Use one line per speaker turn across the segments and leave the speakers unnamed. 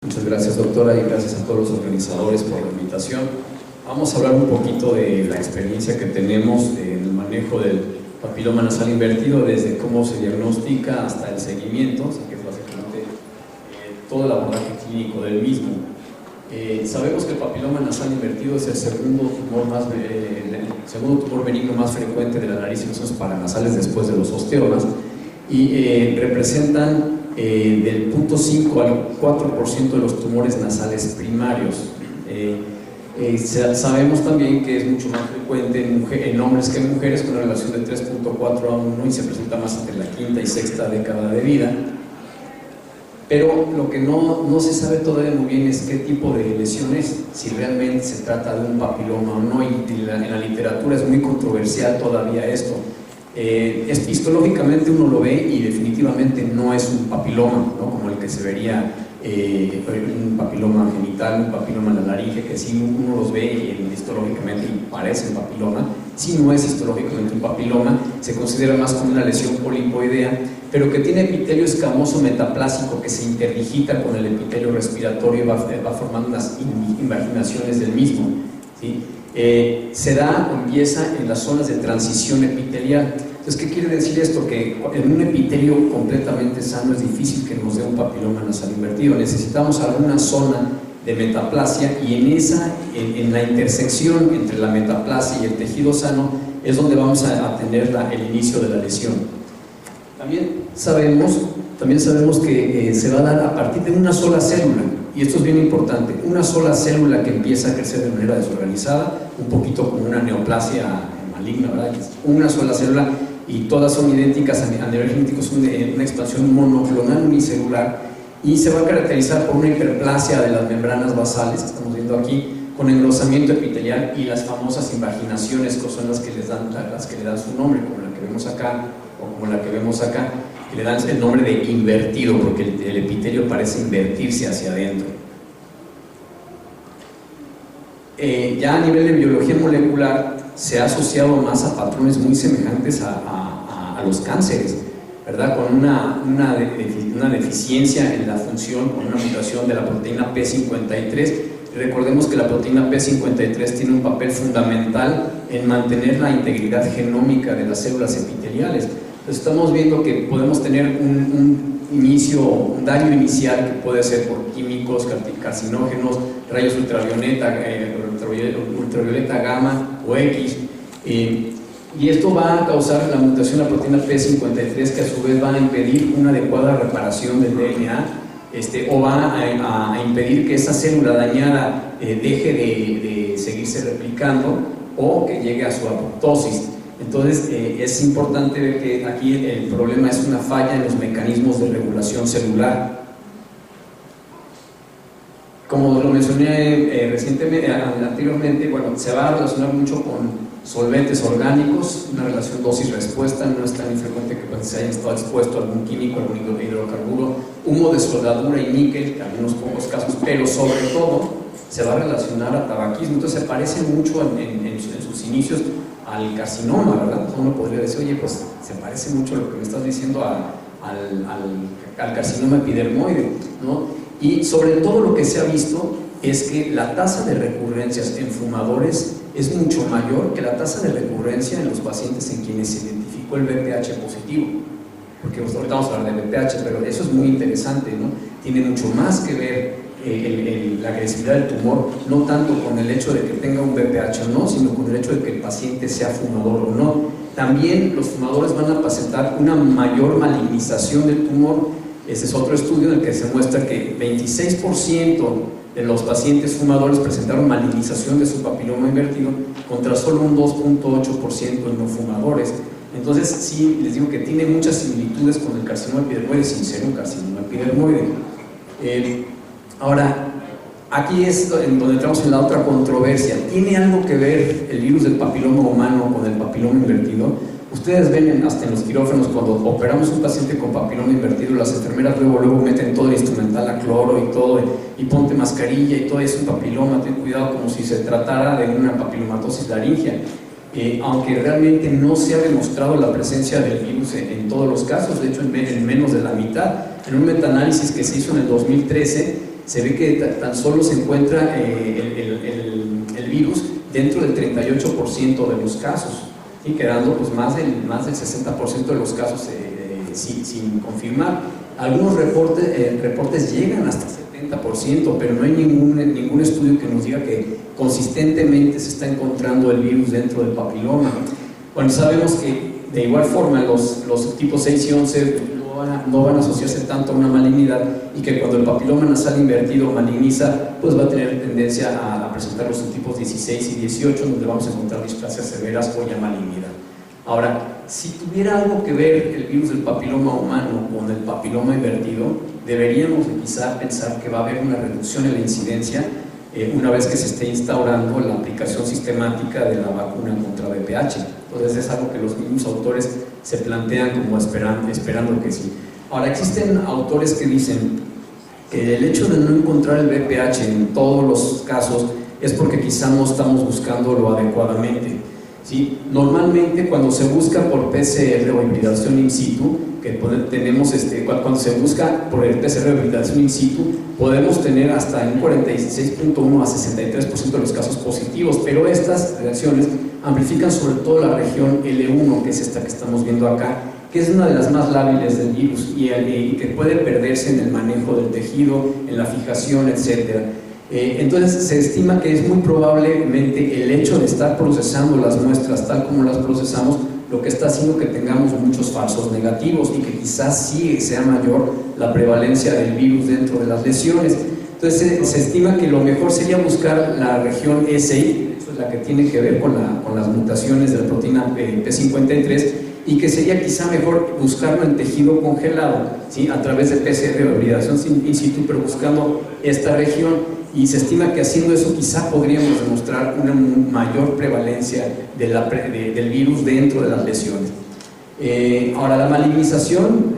Muchas gracias, doctora, y gracias a todos los organizadores por la invitación. Vamos a hablar un poquito de la experiencia que tenemos en el manejo del papiloma nasal invertido, desde cómo se diagnostica hasta el seguimiento, o sea, que es básicamente todo el abordaje clínico del mismo. Sabemos que el papiloma nasal invertido es el segundo tumor benigno más frecuente de la nariz y los senos paranasales después de los osteomas, y representan del 0.5 al 4% de los tumores nasales primarios. Sabemos también que es mucho más frecuente en hombres que en mujeres, con una relación de 3.4 a 1, y se presenta más entre la quinta y sexta década de vida. Pero lo que no se sabe todavía muy bien es qué tipo de lesión es, si realmente se trata de un papiloma o no, y en la literatura es muy controversial todavía esto. Histológicamente uno lo ve y definitivamente no es un papiloma, ¿no? Como el que se vería un papiloma genital, un papiloma en la laringe, que sí uno los ve histológicamente y parecen papiloma. Sí, no es histológicamente un papiloma, se considera más como una lesión polipoidea, pero que tiene epitelio escamoso metaplásico que se interdigita con el epitelio respiratorio y va formando unas invaginaciones del mismo, ¿sí? Se da o empieza en las zonas de transición epitelial. Entonces, ¿qué quiere decir esto? Que en un epitelio completamente sano es difícil que nos dé un papiloma nasal invertido. Necesitamos alguna zona de metaplasia, y en la intersección entre la metaplasia y el tejido sano es donde vamos a tener el inicio de la lesión. También sabemos que se va a dar a partir de una sola célula, y esto es bien importante, una sola célula que empieza a crecer de manera desorganizada, un poquito como una neoplasia maligna, ¿verdad? Una sola célula, y todas son idénticas a nivel genético, son una expansión monoclonal unicelular, y se va a caracterizar por una hiperplasia de las membranas basales, que estamos viendo aquí, con engrosamiento epitelial y las famosas invaginaciones, que son las que le dan su nombre, como la que vemos acá, o como la que vemos acá, que le dan el nombre de invertido, porque el epitelio parece invertirse hacia adentro. Ya a nivel de biología molecular se ha asociado más a patrones muy semejantes a los cánceres, ¿verdad? Con una deficiencia en la función, con una mutación de la proteína P53. Recordemos que la proteína P53 tiene un papel fundamental en mantener la integridad genómica de las células epiteliales. Entonces, estamos viendo que podemos tener un daño inicial que puede ser por químicos, carcinógenos, rayos ultravioleta, ultravioleta gamma o X, y esto va a causar la mutación de la proteína P53, que a su vez va a impedir una adecuada reparación del DNA, o va a impedir que esa célula dañada deje de seguirse replicando o que llegue a su apoptosis. Entonces es importante ver que aquí el problema es una falla en los mecanismos de regulación celular. Como lo mencioné anteriormente, bueno, se va a relacionar mucho con solventes orgánicos, una relación dosis-respuesta. No es tan infrecuente que se haya estado expuesto a algún químico, algún hidrocarburo, humo de soldadura y níquel, que en algunos pocos casos, pero sobre todo se va a relacionar a tabaquismo. Entonces se parece mucho en sus inicios al carcinoma, ¿verdad? Entonces uno podría decir, oye, pues se parece mucho lo que me estás diciendo al carcinoma epidermoide, ¿no? Y sobre todo lo que se ha visto es que la tasa de recurrencias en fumadores es mucho mayor que la tasa de recurrencia en los pacientes en quienes se identificó el VPH positivo. Porque ahorita vamos a hablar de VPH, pero eso es muy interesante, ¿no? Tiene mucho más que ver la agresividad del tumor, no tanto con el hecho de que tenga un VPH o no, sino con el hecho de que el paciente sea fumador o no. También los fumadores van a presentar una mayor malignización del tumor. Ese es otro estudio en el que se muestra que 26% de los pacientes fumadores presentaron malignización de su papiloma invertido, contra solo un 2.8% en no fumadores. Entonces sí, les digo que tiene muchas similitudes con el carcinoma epidermoide sin ser un carcinoma epidermoide. Ahora, aquí es en donde entramos en la otra controversia. ¿Tiene algo que ver el virus del papiloma humano con el papiloma invertido? Ustedes ven hasta en los quirófanos, cuando operamos un paciente con papiloma invertido, las enfermeras luego meten todo el instrumental a cloro y todo, y ponte mascarilla y todo, es un papiloma, ten cuidado, como si se tratara de una papilomatosis laringea. Aunque realmente no se ha demostrado la presencia del virus en todos los casos, de hecho en menos de la mitad. En un metaanálisis que se hizo en el 2013, se ve que tan solo se encuentra el virus dentro del 38% de los casos, y quedando pues más del 60% de los casos sin confirmar. Algunos reportes llegan hasta 70%, pero no hay ningún estudio que nos diga que consistentemente se está encontrando el virus dentro del papiloma. Bueno, sabemos que de igual forma los tipos 6 y 11 no van a asociarse tanto a una malignidad, y que cuando el papiloma nasal invertido maligniza, pues va a tener tendencia a presentar los subtipos 16 y 18, donde vamos a encontrar displasias severas o ya malignidad. Ahora, si tuviera algo que ver el virus del papiloma humano con el papiloma invertido, deberíamos quizá pensar que va a haber una reducción en la incidencia una vez que se esté instaurando la aplicación sistemática de la vacuna contra VPH. Entonces es algo que los mismos autores se plantean como esperando que sí. Ahora, existen autores que dicen que el hecho de no encontrar el VPH en todos los casos es porque quizá no estamos buscándolo adecuadamente, ¿sí? Normalmente cuando se busca por PCR o hibridación in situ, cuando se busca por el PCR o hibridación in situ, podemos tener hasta un 46.1 a 63% de los casos positivos, pero estas reacciones amplifican sobre todo la región L1, que es esta que estamos viendo acá, que es una de las más lábiles del virus y que puede perderse en el manejo del tejido, en la fijación, etc. Entonces se estima que es muy probablemente el hecho de estar procesando las muestras tal como las procesamos lo que está haciendo que tengamos muchos falsos negativos, y que quizás sí sea mayor la prevalencia del virus dentro de las lesiones. Entonces se estima que lo mejor sería buscar la región SI, eso es la que tiene que ver con las mutaciones de la proteína P53, y que sería quizá mejor buscarlo en tejido congelado, ¿sí? A través de PCR o hibridación in situ, pero buscando esta región, y se estima que haciendo eso quizá podríamos demostrar una mayor prevalencia del virus dentro de las lesiones. Ahora, la malignización,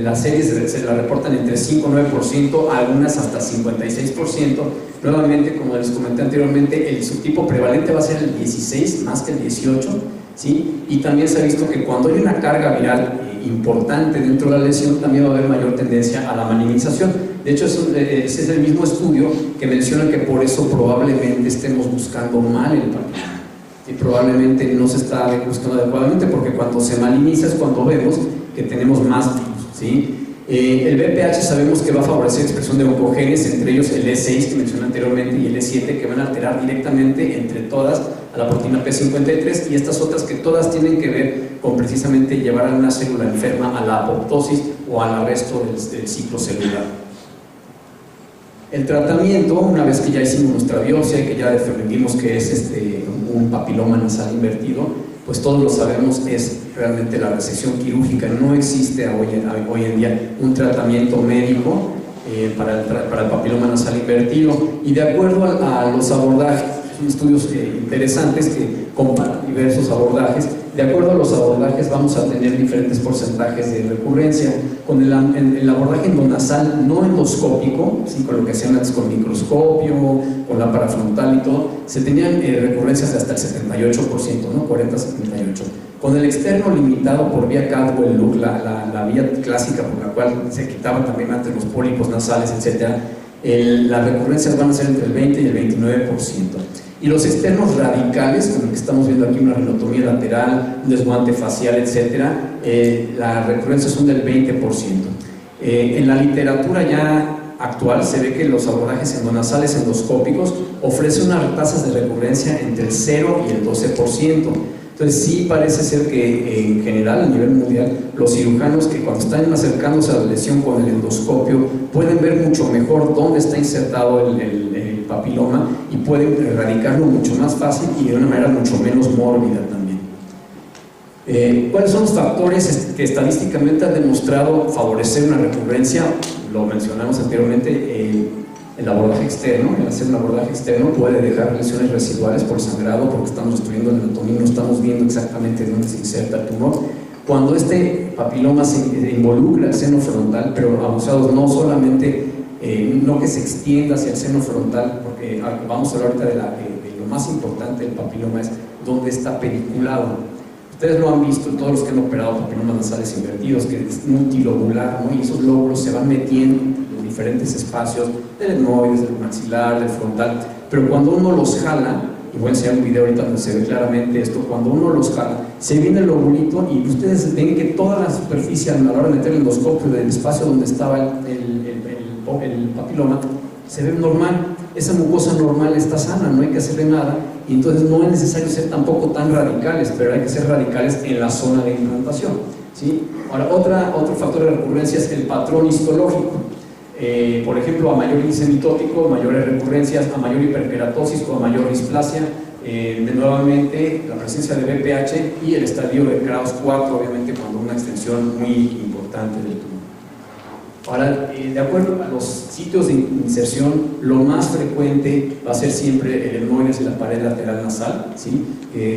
las series se la reportan entre 5 y 9%, algunas hasta 56%. Nuevamente, como les comenté anteriormente, el subtipo prevalente va a ser el 16 más que el 18, ¿sí? Y también se ha visto que cuando hay una carga viral importante dentro de la lesión, también va a haber mayor tendencia a la malignización. De hecho, ese es el mismo estudio que menciona que por eso probablemente estemos buscando mal el papiloma, y probablemente no se está buscando adecuadamente, porque cuando se maligniza es cuando vemos que tenemos más virus, ¿sí? El VPH sabemos que va a favorecer la expresión de oncogenes, entre ellos el E6 que mencioné anteriormente y el E7, que van a alterar directamente entre todas a la proteína P53, y estas otras que todas tienen que ver con precisamente llevar a una célula enferma a la apoptosis o al arresto del ciclo celular. El tratamiento, una vez que ya hicimos nuestra biopsia y que ya definimos que es un papiloma nasal invertido, pues todos lo sabemos, es realmente la resección quirúrgica. No existe hoy en día un tratamiento médico para el papiloma nasal invertido, y de acuerdo a los abordajes, son estudios interesantes que comparan diversos abordajes. De acuerdo a los abordajes vamos a tener diferentes porcentajes de recurrencia. Con el abordaje endonasal no endoscópico, ¿sí? Con lo que hacían antes con microscopio, con la parafrontal y todo, se tenían recurrencias de hasta el 78%, ¿no? 40-78%. Con el externo limitado por vía Cadwell-Look, la vía clásica por la cual se quitaban también antes los pólipos nasales, etc., las recurrencias van a ser entre el 20 y el 29%. Y los externos radicales, como que estamos viendo aquí, una rinotomía lateral, un desguante facial, etcétera, las recurrencias son del 20%. En la literatura ya actual se ve que los abordajes endonasales endoscópicos ofrecen unas tasas de recurrencia entre el 0 y el 12%. Entonces sí parece ser que en general, a nivel mundial, los cirujanos que cuando están acercándose a la lesión con el endoscopio pueden ver mucho mejor dónde está insertado el papiloma, y pueden erradicarlo mucho más fácil y de una manera mucho menos mórbida también. ¿Cuáles son los factores que estadísticamente han demostrado favorecer una recurrencia? Lo mencionamos anteriormente. El abordaje externo, el hacer un abordaje externo puede dejar lesiones residuales por sangrado, porque estamos estudiando la anatomía y no estamos viendo exactamente dónde se inserta el tumor. Cuando este papiloma se involucra el seno frontal, pero abusados no solamente, no que se extienda hacia el seno frontal, porque vamos a hablar ahorita de lo más importante del papiloma, es dónde está pediculado. Ustedes lo han visto, todos los que han operado papilomas nasales invertidos, que es multilobular, ¿no? Y esos lóbulos se van metiendo en diferentes espacios, del etmoides, del maxilar, del frontal, pero cuando uno los jala, y voy a enseñar un video ahorita donde se ve claramente esto, cuando uno los jala, se viene el lobulito y ustedes ven que toda la superficie a la hora de meter el endoscopio del espacio donde estaba el papiloma, se ve normal. Esa mucosa normal está sana, no hay que hacerle nada, y entonces no es necesario ser tampoco tan radicales, pero hay que ser radicales en la zona de implantación, ¿sí? Ahora, otro factor de recurrencia es el patrón histológico. Por ejemplo, a mayor índice mitótico, mayores recurrencias, a mayor hiperkeratosis o a mayor displasia, nuevamente la presencia de BPH y el estadio de Kraus 4, obviamente cuando una extensión muy importante del tumor. Ahora, de acuerdo a los sitios de inserción, lo más frecuente va a ser siempre el etmoides y la pared lateral nasal, ¿sí?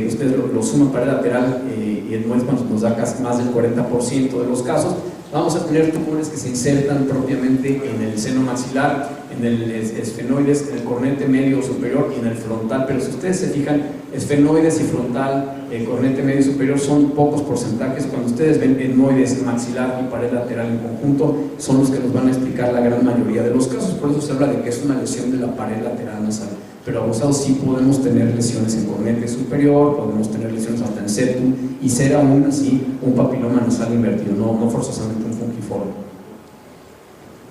Ustedes lo suman pared lateral y el etmoides nos da casi más del 40% de los casos. Vamos a tener tumores que se insertan propiamente en el seno maxilar, en el esfenoides, en el cornete medio superior y en el frontal, pero si ustedes se fijan, esfenoides y frontal, cornete medio superior son pocos porcentajes. Cuando ustedes ven etmoides, maxilar y pared lateral en conjunto, son los que nos van a explicar la gran mayoría de los casos. Por eso se habla de que es una lesión de la pared lateral nasal, pero abusados sí podemos tener lesiones en cornete superior, podemos tener lesiones hasta en septum y ser aún así un papiloma nasal invertido, no forzosamente un fungiforme.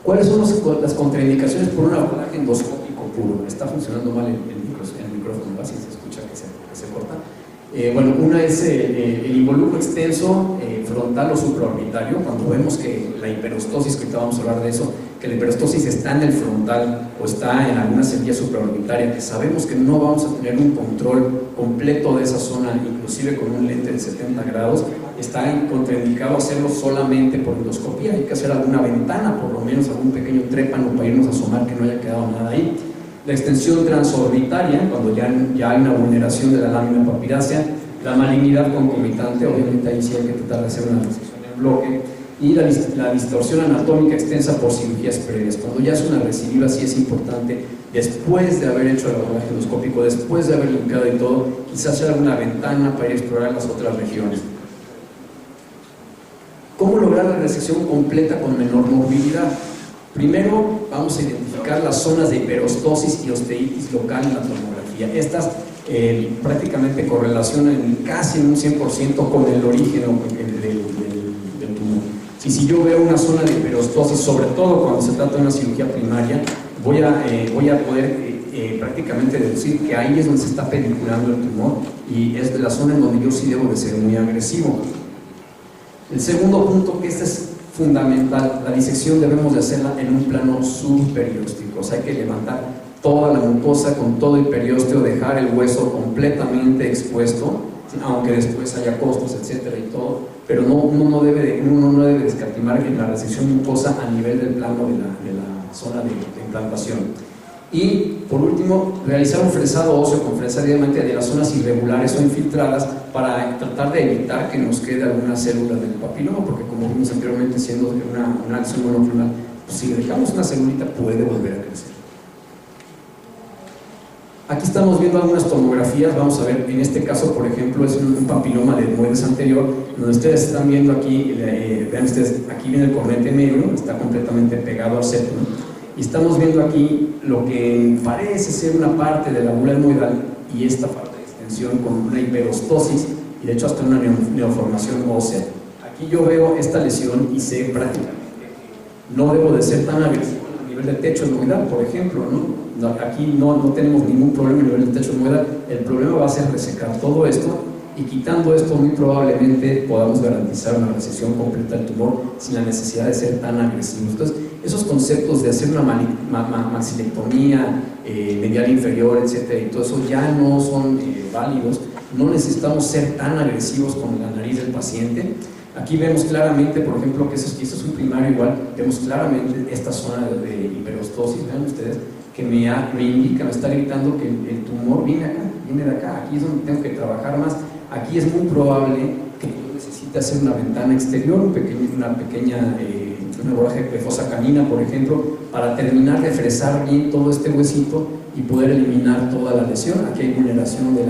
¿Cuáles son las contraindicaciones por un abordaje endoscópico puro? Está funcionando mal el micrófono, así se escucha que se corta. Bueno, una es el involucro extenso frontal o supraorbitario, cuando vemos que la hiperostosis, que ahorita vamos a hablar de eso, que la hiperostosis está en el frontal o está en alguna semilla supraorbitaria, que sabemos que no vamos a tener un control completo de esa zona, inclusive con un lente de 70 grados, está contraindicado hacerlo solamente por endoscopía. Hay que hacer alguna ventana, por lo menos algún pequeño trépano para irnos a asomar que no haya quedado nada ahí. La extensión transorbitaria, cuando ya hay una vulneración de la lámina papirácea, la malignidad concomitante, obviamente ahí sí hay que tratar de hacer una resección en bloque, y la distorsión anatómica extensa por cirugías previas. Cuando ya es una recidiva, sí es importante, después de haber hecho el abordaje endoscópico, después de haber limpiado y todo, quizás hacer alguna ventana para ir a explorar las otras regiones. ¿Cómo lograr la resección completa con menor morbilidad? Primero vamos a identificar las zonas de hiperostosis y osteitis local en la tomografía. Estas prácticamente correlacionan casi en un 100% con el origen del tumor. Y si yo veo una zona de hiperostosis, sobre todo cuando se trata de una cirugía primaria, voy a poder prácticamente deducir que ahí es donde se está pediculando el tumor y es de la zona en donde yo sí debo de ser muy agresivo. El segundo punto, que este es fundamental, la disección debemos de hacerla en un plano subperióstico, o sea, hay que levantar toda la mucosa con todo el periósteo, dejar el hueso completamente expuesto, aunque después haya costos, etcétera y todo, pero uno no debe descartimar en la resección mucosa a nivel del plano de la zona de implantación. Y por último, realizar un fresado óseo con fresa diamante de las zonas irregulares o infiltradas para tratar de evitar que nos quede alguna célula del papiloma, porque como vimos anteriormente, siendo una lesión monoclonal, pues si dejamos una celulita puede volver a crecer. Aquí estamos viendo algunas tomografías. Vamos a ver, en este caso por ejemplo es un papiloma de etmoides anterior, donde ustedes están viendo aquí, vean ustedes, aquí viene el cornete medio, está completamente pegado al septum, y estamos viendo aquí lo que parece ser una parte de la bula etmoidal y esta parte de extensión con una hiperostosis y de hecho hasta una neoformación ósea. Aquí yo veo esta lesión y sé prácticamente que no debo de ser tan agresivo a nivel del techo etmoidal, por ejemplo, ¿no? Aquí no tenemos ningún problema a nivel del techo etmoidal. El problema va a ser resecar todo esto, y quitando esto muy probablemente podamos garantizar una resección completa del tumor sin la necesidad de ser tan agresivos. Entonces, esos conceptos de hacer una maxilectomía medial inferior, etcétera, y todo eso ya no son válidos. No necesitamos ser tan agresivos con la nariz del paciente. Aquí vemos claramente, por ejemplo, que esto es un primario igual, vemos claramente esta zona de hiperostosis, vean ustedes, que me indica, me está gritando que el tumor viene acá, viene de acá. Aquí es donde tengo que trabajar más. Aquí es muy probable que yo necesite hacer una ventana exterior, una abordaje de fosa canina, por ejemplo, para terminar de fresar bien todo este huesito y poder eliminar toda la lesión. Aquí hay vulneración de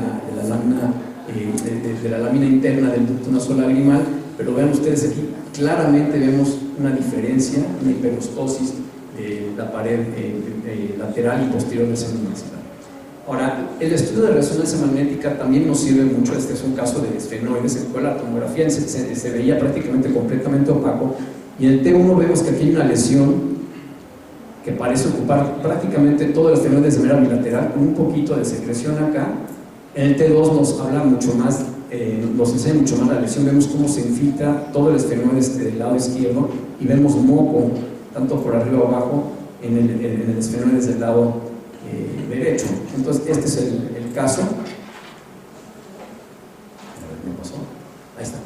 la lámina interna del ducto nasolagrimal, pero vean ustedes aquí, claramente vemos una diferencia, una hiperostosis la pared lateral y posterior del seno maxilar. Ahora, el estudio de resonancia magnética también nos sirve mucho. Este es un caso de esfenoides, en el cual la tomografía se veía prácticamente completamente opaco, y en el T1 vemos que aquí hay una lesión que parece ocupar prácticamente todo el esfenoides de manera bilateral, con un poquito de secreción acá. En el T2 nos habla mucho más, nos enseña mucho más la lesión. Vemos cómo se infiltra todo el esfenoides del lado izquierdo y vemos moco, tanto por arriba o abajo, en el esfenoides del lado derecho. Entonces, este es el caso. ¿Qué pasó? Ahí está.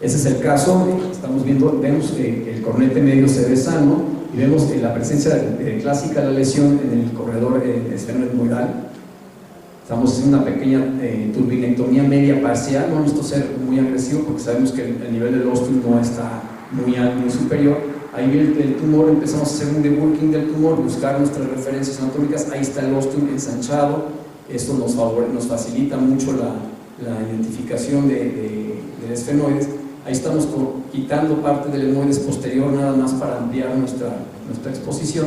Ese es el caso. Estamos viendo, vemos el cornete medio se ve sano, y vemos la presencia clásica de la lesión en el corredor esfenoidal. Estamos haciendo una pequeña turbinectomía media parcial. No necesito ser muy agresivo porque sabemos que el nivel del ostium no está muy alto, muy superior. Ahí viene el tumor, empezamos a hacer un debulking del tumor, buscar nuestras referencias anatómicas. Ahí está el ostium ensanchado. Esto nos facilita mucho la identificación de esfenoides. Ahí estamos quitando parte del etmoides posterior nada más para ampliar nuestra exposición.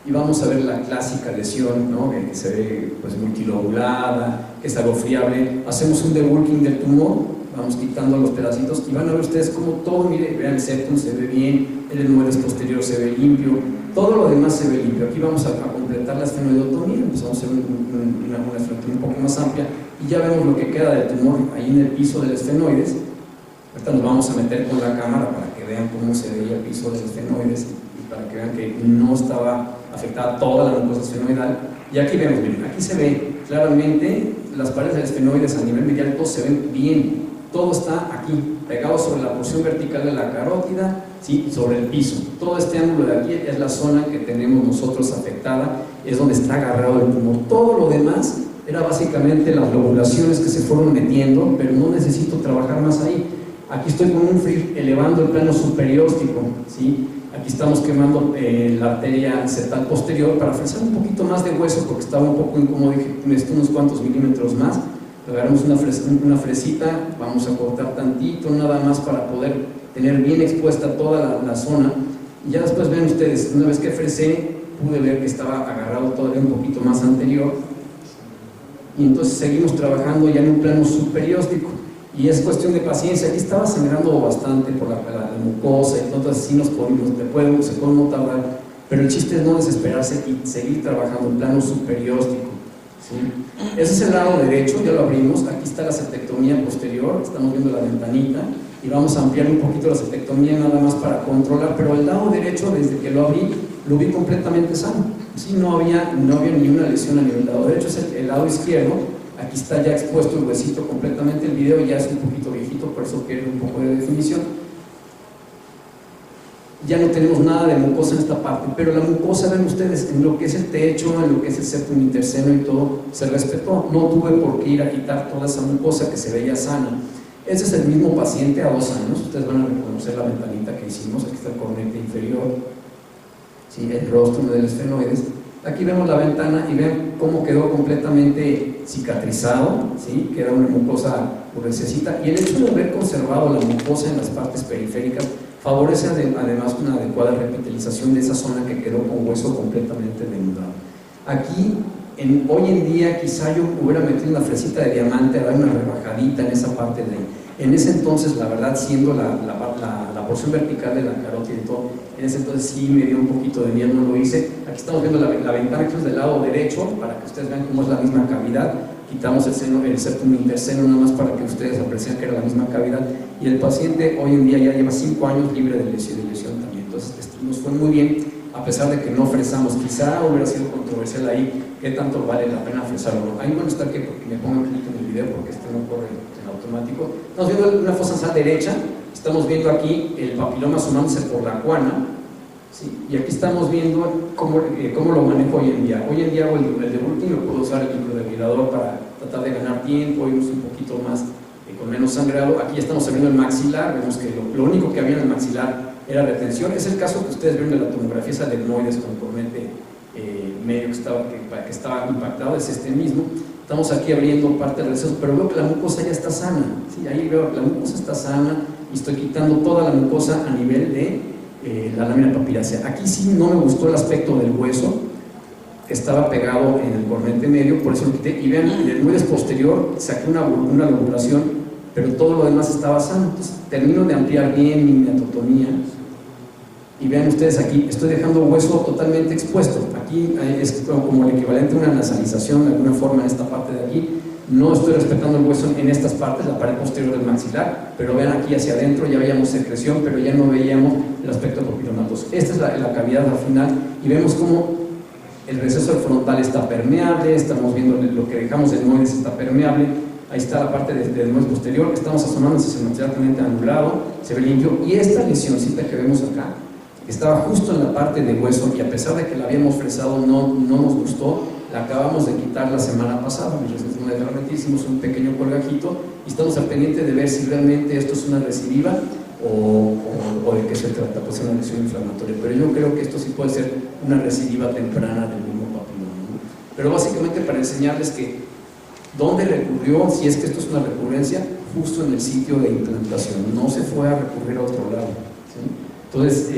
Y vamos a ver la clásica lesión, ¿no? Que se ve pues multilobulada, que es algo friable. Hacemos un debulking del tumor, vamos quitando los pedacitos y van a ver ustedes como todo, mire, vean, el septum se ve bien, el etmoides posterior se ve limpio, todo lo demás se ve limpio. Aquí vamos a completar la esfenoidotomía, empezamos a hacer una esfenoidotomía un poco más amplia y ya vemos lo que queda del tumor ahí en el piso del esfenoides. Ahorita nos vamos a meter con la cámara para que vean cómo se veía el piso del esfenoides y para que vean que no estaba afectada toda la mucosa esfenoidal. Y aquí vemos, miren, aquí se ve claramente las paredes del esfenoides a nivel medial, todos se ven bien, todo está aquí, pegado sobre la porción vertical de la carótida, ¿sí? Sobre el piso. Todo este ángulo de aquí es la zona que tenemos nosotros afectada, es donde está agarrado el tumor. Todo lo demás era básicamente las lobulaciones que se fueron metiendo, pero no necesito trabajar más ahí. Aquí estoy con un FRIR elevando el plano superióstico, ¿sí? Aquí estamos quemando la arteria septal posterior para ofrecer un poquito más de hueso porque estaba un poco incómodo. Dije, necesito unos cuantos milímetros más. Agarramos una fresita, vamos a cortar tantito nada más para poder tener bien expuesta toda la zona. Y ya después ven ustedes, una vez que fresé, pude ver que estaba agarrado todavía un poquito más anterior. Y entonces seguimos trabajando ya en un plano superióstico. Y es cuestión de paciencia. Aquí estaba sangrando bastante por la mucosa, entonces sí se puede no tardar, pero el chiste es no desesperarse y seguir trabajando en plano superióstico, ¿sí? Ese es el lado derecho, ya lo abrimos. Aquí está la septectomía posterior, estamos viendo la ventanita y vamos a ampliar un poquito la septectomía nada más para controlar, pero el lado derecho, desde que lo abrí, lo vi completamente sano, ¿sí? No había ni una lesión a nivel del lado derecho. Es el lado izquierdo. Aquí está ya expuesto el huesito completamente. El video ya es un poquito viejito, por eso pierde un poco de definición. Ya no tenemos nada de mucosa en esta parte, pero la mucosa, ven ustedes, en lo que es el techo, en lo que es el septum interseno y todo, se respetó. No tuve por qué ir a quitar toda esa mucosa que se veía sana. Ese es el mismo paciente a 2 años. Ustedes van a reconocer la ventanita que hicimos. Aquí está el cornete inferior, ¿sí? El rostro del esfenoides. Aquí vemos la ventana y ven cómo quedó completamente cicatrizado, ¿sí? Queda una mucosa gruesecita, y el hecho de haber conservado la mucosa en las partes periféricas favorece además una adecuada repitelización de esa zona que quedó con hueso completamente denudado. Aquí, hoy en día, quizá yo hubiera metido una fresita de diamante a dar una rebajadita en esa parte de ahí. En ese entonces, la verdad, siendo la porción vertical de la carótida y todo, en ese entonces sí me dio un poquito de miedo, no lo hice. Aquí estamos viendo la ventana que es del lado derecho, para que ustedes vean cómo es la misma cavidad. Quitamos el septum interseno nada más para que ustedes aprecien que era la misma cavidad. Y el paciente hoy en día ya lleva 5 años libre de lesión también. Entonces nos fue muy bien, a pesar de que no fresamos. Quizá hubiera sido controversial ahí, qué tanto vale la pena fresarlo. Ahí van a estar que me pongan clic en el video porque no corre en automático. Estamos viendo una fosa nasal derecha, estamos viendo aquí el papiloma asomándose por la cuana, ¿sí? Y aquí estamos viendo cómo lo manejo hoy en día. Hoy en día hago el debulking, lo puedo usar el microdebridador para tratar de ganar tiempo, irnos un poquito más con menos sangrado. Aquí ya estamos abriendo el maxilar, vemos que lo único que había en el maxilar era retención. Es el caso que ustedes vieron de la tomografía, esa de etmoides con cornete medio que estaba impactado, es este mismo. Estamos aquí abriendo parte del receso, pero veo que la mucosa ya está sana, ¿sí? Ahí veo que la mucosa está sana y estoy quitando toda la mucosa a nivel la lámina papilácea. Aquí sí no me gustó el aspecto del hueso, estaba pegado en el cornete medio, por eso lo quité. Y vean, en el etmoides posterior saqué una lobulación, pero todo lo demás estaba sano. Entonces termino de ampliar bien mi miototomía. Y vean ustedes aquí, estoy dejando hueso totalmente expuesto. Aquí es como el equivalente a una nasalización de alguna forma en esta parte de aquí. No estoy respetando el hueso en estas partes, la pared posterior del maxilar, pero vean aquí hacia adentro ya veíamos secreción, pero ya no veíamos el aspecto papilomatoso. Esta es la cavidad al final y vemos cómo el receso del frontal está permeable, estamos viendo lo que dejamos de etmoides está permeable. Ahí está la parte del etmoides posterior, estamos asomando hacia el maxilar totalmente anulado, se ve limpio. Y esta lesioncita que vemos acá estaba justo en la parte de hueso y a pesar de que la habíamos fresado no nos gustó, la acabamos de quitar la semana pasada. Realmente hicimos un pequeño colgajito y estamos al pendiente de ver si realmente esto es una recidiva o de qué se trata, pues una lesión inflamatoria. Pero yo creo que esto sí puede ser una recidiva temprana del mismo papiloma, ¿no? Pero básicamente para enseñarles que dónde recurrió, si es que esto es una recurrencia, justo en el sitio de implantación, no se fue a recurrir a otro lado, ¿sí? Entonces,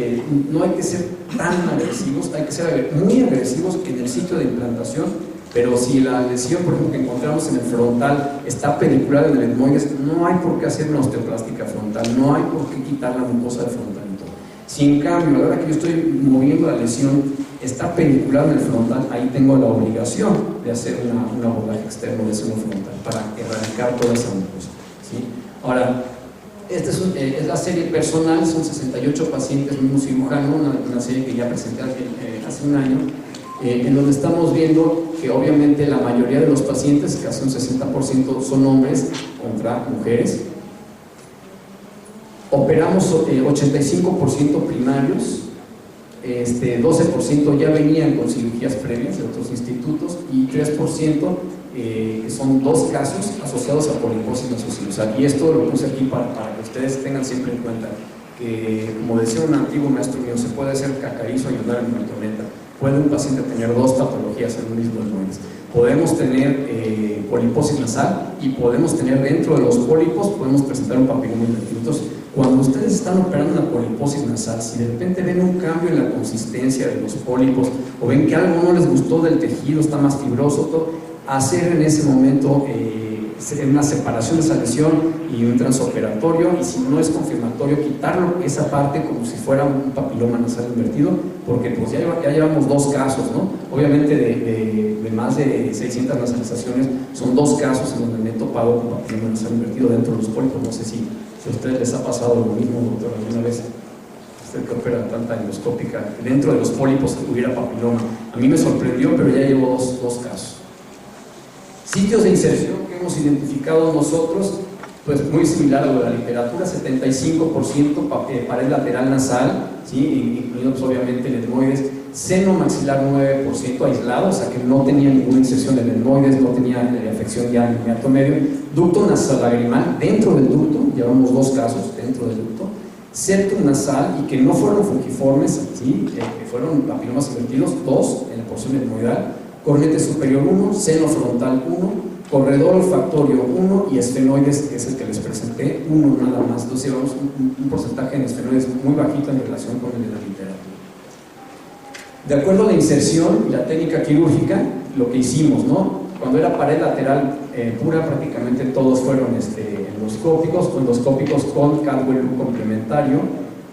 no hay que ser tan agresivos, hay que ser muy agresivos en el sitio de implantación, pero si la lesión, por ejemplo, que encontramos en el frontal está pedicular en el etmoides, no hay por qué hacer una osteoplástica frontal, no hay por qué quitar la mucosa del frontal. Si en cambio, a la hora que yo estoy moviendo la lesión, está pedicular en el frontal, ahí tengo la obligación de hacer un abordaje externo de seno frontal para erradicar toda esa mucosa, ¿sí? Ahora, esta es la serie personal, son 68 pacientes, mismo cirujano, una serie que ya presenté hace un año, en donde estamos viendo que obviamente la mayoría de los pacientes, casi un 60%, son hombres contra mujeres. Operamos 85% primarios, 12% ya venían con cirugías previas de otros institutos y 3% que son 2 casos asociados a poliposis nasocilosal. Y esto lo puse aquí para que ustedes tengan siempre en cuenta que, como decía un antiguo maestro mío, se puede hacer cacarizo y ayudar en marioneta. Puede un paciente tener 2 patologías en un mismo etmoides. Podemos tener poliposis nasal y podemos tener dentro de los pólipos, podemos presentar un papiloma invertido. Entonces, cuando ustedes están operando una poliposis nasal, si de repente ven un cambio en la consistencia de los pólipos o ven que algo no les gustó del tejido, está más fibroso, todo, hacer en ese momento una separación de esa lesión y un transoperatorio, y si no es confirmatorio, quitarlo esa parte como si fuera un papiloma nasal invertido, porque pues ya llevamos 2 casos, ¿no? Obviamente de más de 600 nasalizaciones, son 2 casos en donde me he topado con papiloma nasal invertido dentro de los pólipos. No sé si a ustedes les ha pasado lo mismo, doctor, alguna vez. Usted que opera tanta endoscópica, dentro de los pólipos que tuviera papiloma. A mí me sorprendió, pero ya llevo 2 casos. Sitios de inserción que hemos identificado nosotros, pues muy similar a lo de la literatura, 75% pared lateral nasal, ¿sí? Incluido pues, obviamente el etmoides, seno maxilar 9% aislado, o sea que no tenía ninguna inserción en el etmoides, no tenía afección ya en el hiato medio, ducto nasalagrimal dentro del ducto, llevamos 2 casos dentro del ducto, septum nasal y que no fueron fungiformes, ¿sí? Que fueron papilomas invertidos, 2 en la porción etmoidal, cornete superior 1, seno frontal 1, corredor olfactorio 1 y esfenoides, que es el que les presenté, 1 nada más. Entonces llevamos un porcentaje en esfenoides muy bajito en relación con el de la literatura. De acuerdo a la inserción y la técnica quirúrgica, lo que hicimos, ¿no? Cuando era pared lateral pura, prácticamente todos fueron endoscópicos con Caldwell complementario.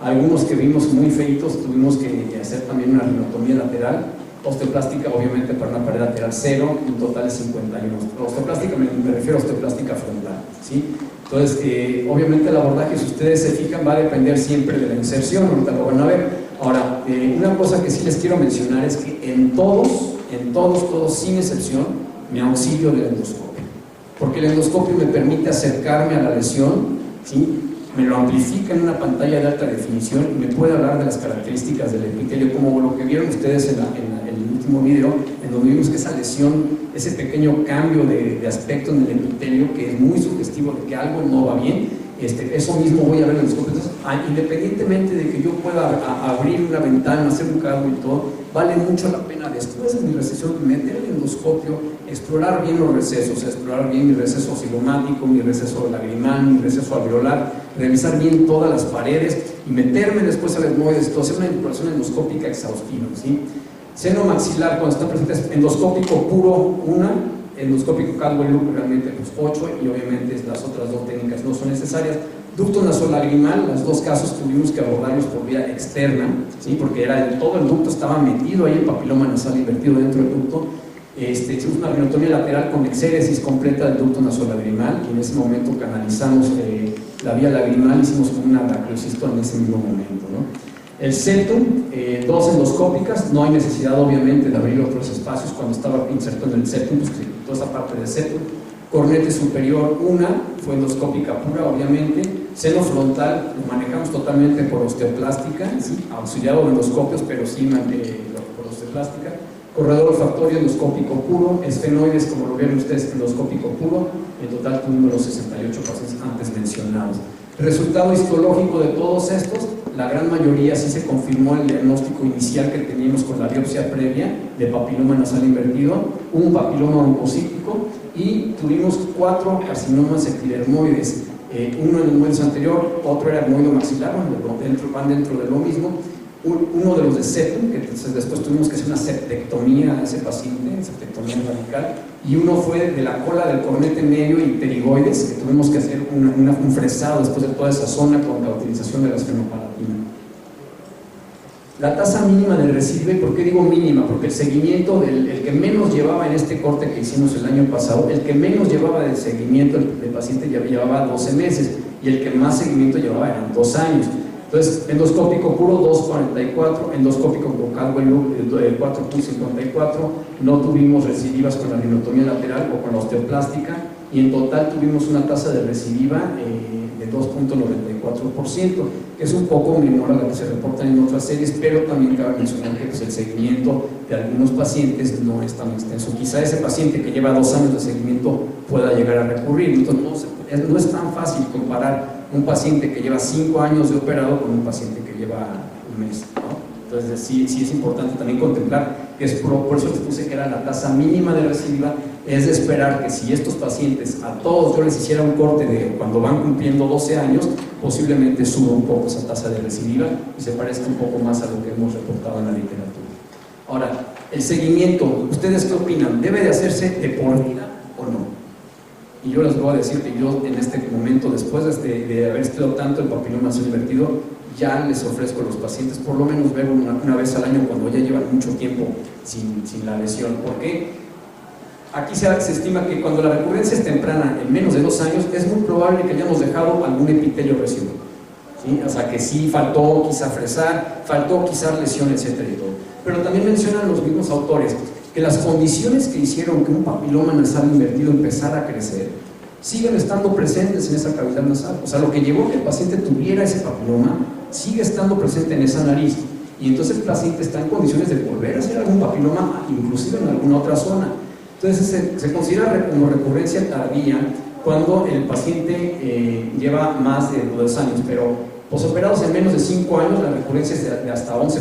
Algunos que vimos muy feitos, tuvimos que hacer también una rinotomía lateral. Osteoplástica, obviamente, para una pared lateral 0, un total de 51. Osteoplástica me refiero a osteoplástica frontal, ¿sí? Entonces, obviamente el abordaje, si ustedes se fijan, va a depender siempre de la inserción, ahorita lo van a ver. Ahora, una cosa que sí les quiero mencionar es que en todos, sin excepción, me auxilio del endoscopio, porque el endoscopio me permite acercarme a la lesión, ¿sí? Me lo amplifica en una pantalla de alta definición y me puede hablar de las características del epitelio, como lo que vieron ustedes en el último video, en donde vimos que esa lesión, ese pequeño cambio de aspecto en el epitelio, que es muy sugestivo de que algo no va bien, eso mismo voy a ver en el endoscopio. Entonces, independientemente de que yo pueda abrir una ventana, hacer un cargo y todo, vale mucho la pena después de mi recesión meter el endoscopio explorar bien los recesos, explorar bien mi receso cigomático, mi receso lagrimal, mi receso alveolar, revisar bien todas las paredes y meterme después al etmoides, hacer una exploración endoscópica exhaustiva, ¿sí? Seno maxilar, cuando está presente, endoscópico puro, endoscópico Caldwell Loop realmente pues 8, y obviamente las otras dos técnicas no son necesarias. Ducto nasolacrimal, los dos casos tuvimos que abordarlos por vía externa, ¿sí? Porque todo el ducto estaba metido ahí, el papiloma nasal invertido dentro del ducto. Hicimos una rinotomía lateral con exéresis completa del ducto nasolagrimal, y en ese momento canalizamos la vía lagrimal, hicimos una anacleosisto en ese mismo momento, ¿no? El septum, dos endoscópicas, no hay necesidad obviamente de abrir otros espacios cuando estaba inserto en el septum, pues toda esa parte del septum. Cornete superior, fue endoscópica pura obviamente. Seno frontal, lo manejamos totalmente por osteoplástica, ¿sí? Auxiliado de endoscopios, pero sí por osteoplástica. Corredor olfactorio endoscópico puro, esfenoides, como lo vieron ustedes, endoscópico puro. En total tuvimos los 68 pacientes antes mencionados. Resultado histológico de todos estos, la gran mayoría sí se confirmó el diagnóstico inicial que teníamos con la biopsia previa de papiloma nasal invertido, un papiloma oncocítico, y tuvimos 4 carcinomas epidermoides, uno en el etmoides anterior, otro era etmoido maxilar, van dentro de lo mismo, uno de los de septum, que después tuvimos que hacer una septectomía a ese paciente, septectomía radical, y uno fue de la cola del cornete medio y pterigoides, que tuvimos que hacer un fresado después de toda esa zona con la utilización de la esfenopalatina. La tasa mínima de recidiva, ¿por qué digo mínima? Porque el seguimiento, el que menos llevaba en este corte que hicimos el año pasado, el que menos llevaba de seguimiento del paciente ya llevaba 12 meses, y el que más seguimiento llevaba eran 2 años. Entonces, endoscópico puro 2.44, endoscópico con Caldwell Loop 4.54, no tuvimos recidivas con la rinotomía lateral o con la osteoplástica, y en total tuvimos una tasa de recidiva de 2.94%, que es un poco menor a la que se reporta en otras series, pero también cabe mencionar que pues, el seguimiento de algunos pacientes no es tan extenso. Quizá ese paciente que lleva 2 años de seguimiento pueda llegar a recurrir, entonces no es tan fácil comparar un paciente que lleva 5 años de operado con un paciente que lleva un mes, ¿no? Entonces sí es importante también contemplar que por eso les puse que era la tasa mínima de recidiva. Es de esperar que si estos pacientes a todos yo les hiciera un corte de cuando van cumpliendo 12 años, posiblemente suba un poco esa tasa de recidiva y se parezca un poco más a lo que hemos reportado en la literatura. Ahora, el seguimiento, ¿ustedes qué opinan? ¿Debe de hacerse de por vida o no? Y yo les voy a decir que yo en este momento, después de haber estudiado tanto el papiloma nasal invertido, ya les ofrezco a los pacientes por lo menos ver una vez al año cuando ya llevan mucho tiempo sin la lesión. ¿Por qué? Aquí se estima que cuando la recurrencia es temprana, en menos de 2 años, es muy probable que hayamos dejado algún epitelio residual, ¿sí? O sea que sí faltó quizá fresar, faltó quizá lesión, etcétera y todo. Pero también mencionan los mismos autores que las condiciones que hicieron que un papiloma nasal invertido empezara a crecer siguen estando presentes en esa cavidad nasal. O sea, lo que llevó a que el paciente tuviera ese papiloma sigue estando presente en esa nariz, y entonces el paciente está en condiciones de volver a hacer algún papiloma, inclusive en alguna otra zona. Entonces se considera como recurrencia tardía cuando el paciente lleva más de 2 años, pero posoperados en menos de 5 años la recurrencia es de hasta 11%,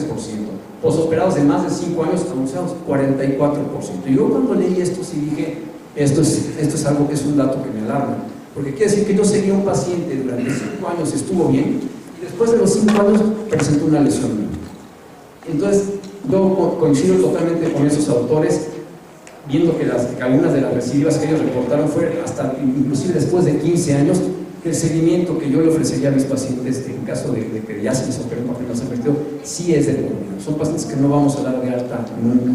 posoperados de más de 5 años anunciados 44%. Y yo cuando leí esto sí dije, esto es algo que es un dato que me alarma, porque quiere decir que yo seguí a un paciente durante 5 años, estuvo bien, y después de los 5 años presentó una lesión. Entonces yo coincido totalmente con esos autores, viendo que algunas de las recidivas que ellos reportaron fue hasta inclusive después de 15 años, que el seguimiento que yo le ofrecería a mis pacientes en caso de que ya se les opere un papiloma nasal invertido sí es de por vida. Son pacientes que no vamos a dar de alta nunca,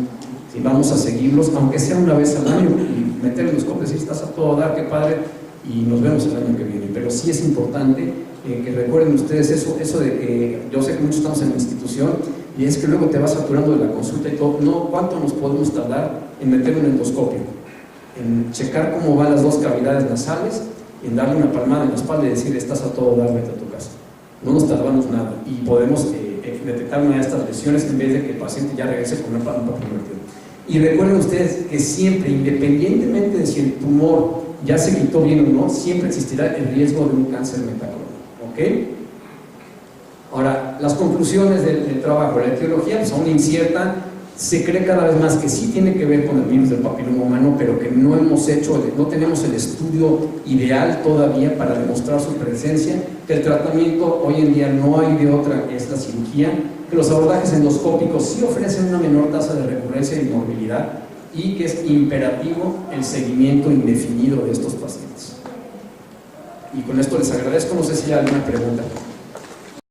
y vamos a seguirlos aunque sea una vez al año y meter los copes y estás a todo dar, qué padre, y nos vemos el año que viene. Pero sí es importante que recuerden ustedes eso de que yo sé que muchos estamos en la institución y es que luego te vas saturando de la consulta y todo. No, ¿cuánto nos podemos tardar en meter un endoscopio? En checar cómo van las 2 cavidades nasales, en darle una palmada en la espalda y decir estás a todo dar, vete a tu casa. No nos tardamos nada y podemos detectar una de estas lesiones en vez de que el paciente ya regrese con un papiloma invertido. Y recuerden ustedes que siempre, independientemente de si el tumor ya se quitó bien o no, siempre existirá el riesgo de un cáncer metacrónico, ¿ok? Ahora, las conclusiones del trabajo, la etiología pues aún incierta, Se cree cada vez más que sí tiene que ver con el virus del papiloma humano, pero que no tenemos el estudio ideal todavía para demostrar su presencia, que el tratamiento hoy en día no hay de otra que es la cirugía, que los abordajes endoscópicos sí ofrecen una menor tasa de recurrencia y morbilidad, y que es imperativo el seguimiento indefinido de estos pacientes. Y con esto les agradezco, no sé si hay alguna pregunta.